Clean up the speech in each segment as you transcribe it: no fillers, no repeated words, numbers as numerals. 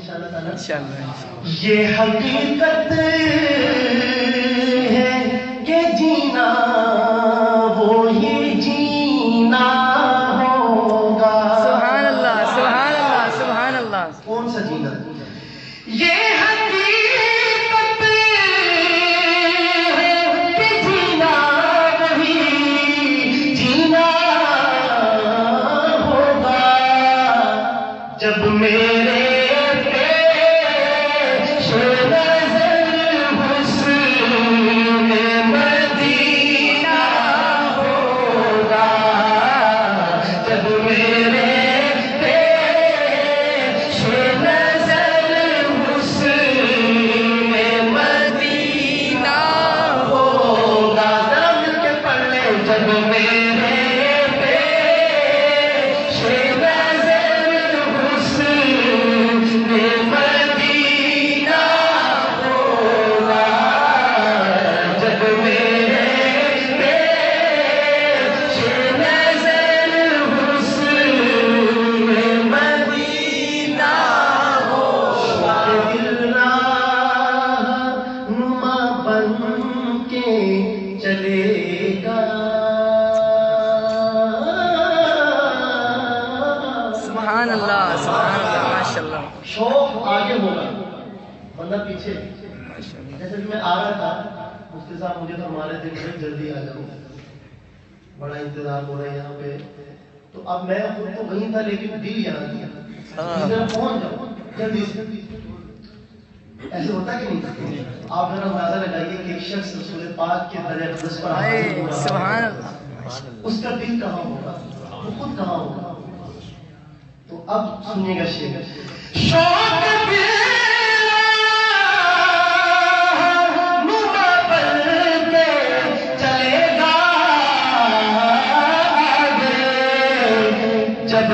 انشاءاللہ تعالیٰ. یہ حقیقت ہے کہ جینا وہی جینا ہوگا. سبحان اللہ سبحان اللہ سبحان اللہ. کون سا جینا؟ یہ حقیقت ہے کہ جینا وہی جینا ہوگا. جب میرے شوق آگے ہوگا بندہ پیچھے. جیسے کہ میں آ رہا تھا مفتی صاحب مجھے تو ہمارے دن میں جلدی آ جاؤں, بڑا انتظار ہو رہا ہے یہاں پہ. تو اب میں خود تو وہیں تھا لیکن دل یہاں کیا پہنچ جاؤں جلدی سے. ایسے ہوتا کہ نہیں؟ آپ ذرا اندازہ لگائیے کہ ایک شخص رسول پاک کے درجہ اقدس پر سبحان اللہ, اس کا دل کہاں ہوگا, وہ خود کہاں ہوگا. تو اب سنیے گا شعر. شوق نما بن کے چلے گا آگے, جب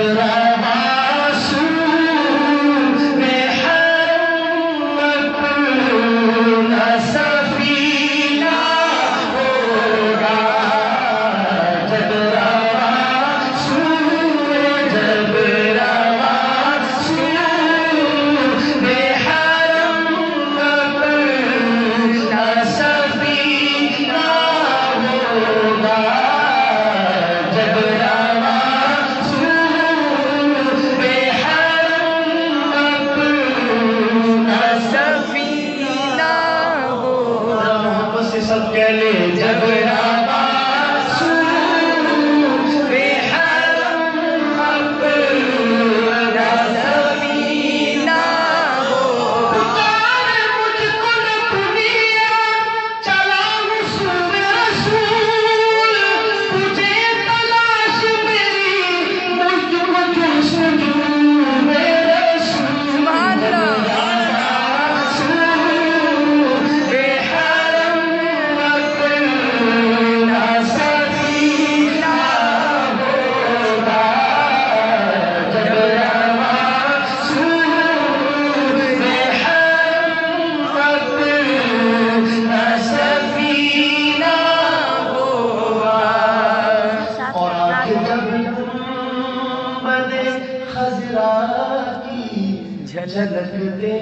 جھلک دے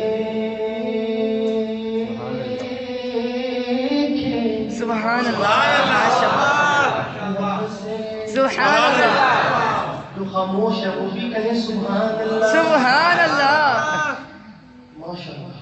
سبحان اللہ سبحان اللہ. جو خاموش ہے وہ بھی کہیں سبحان اللہ سبحان اللہ. ماشاء اللہ.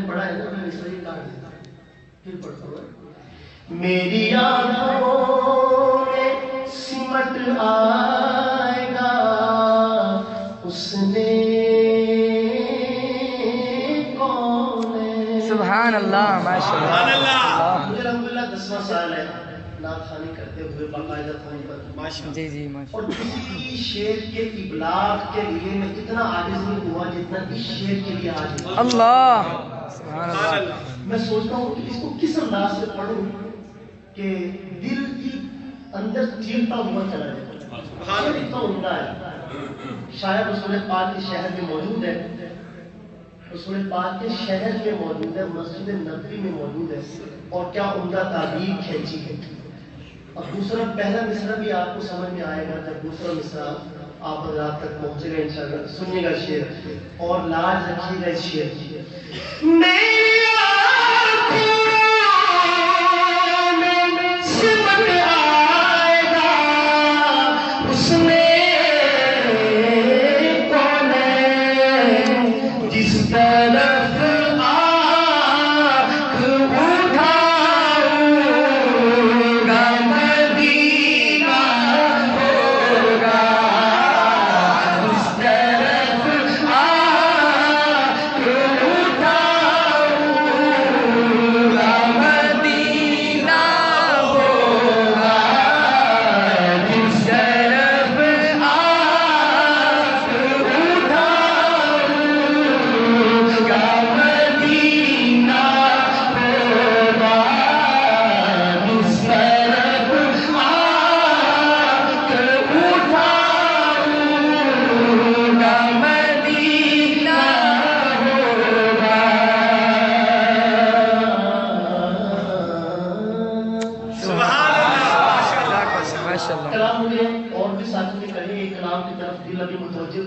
نے پڑھا ہے نا، میں اس طرح کاٹ دیتا ہوں، پھر پڑھتا ہوں. میری آنکھوں میں سمٹ آئے گا اس نے کون ہے. سبحان اللہ ماشاء اللہ. مجھے الحمدللہ 10واں سال ہے نعت خوانی کرتے ہوئے باقاعدہ فون پر. جی جی ماشاء اور کسی شعر کے ابلاغ کے لیے میں اتنا عاجز نہیں ہوا جتنا اس شعر کے لیے عاجز ہوں. اللہ. سبحان اللہ. میں سوچتا ہوں کہ اس کو کس انداز سے پڑھوں کہ دل کی اندر چیرتا ہوا چلا جائے. اتنا عمدہ ہے. شاید رسول پاک کے شہر میں موجود ہے، رسول پاک کے شہر میں موجود ہے، مسجد نبوی میں موجود ہے، اور کیا عمدہ تعبیر کھینچی ہے. اور دوسرا پہلا مصرع بھی آپ کو سمجھ میں آئے گا جب دوسرا مصرع آپ حضرات تک پہنچے گا انشاءاللہ. سنیے گا شعر اور لاج رکھیے گا اس شعر کی. کلام مجھے اور بھی ساتھ میں کہیں ایک کلام کی طرف دل ابھی متوجہ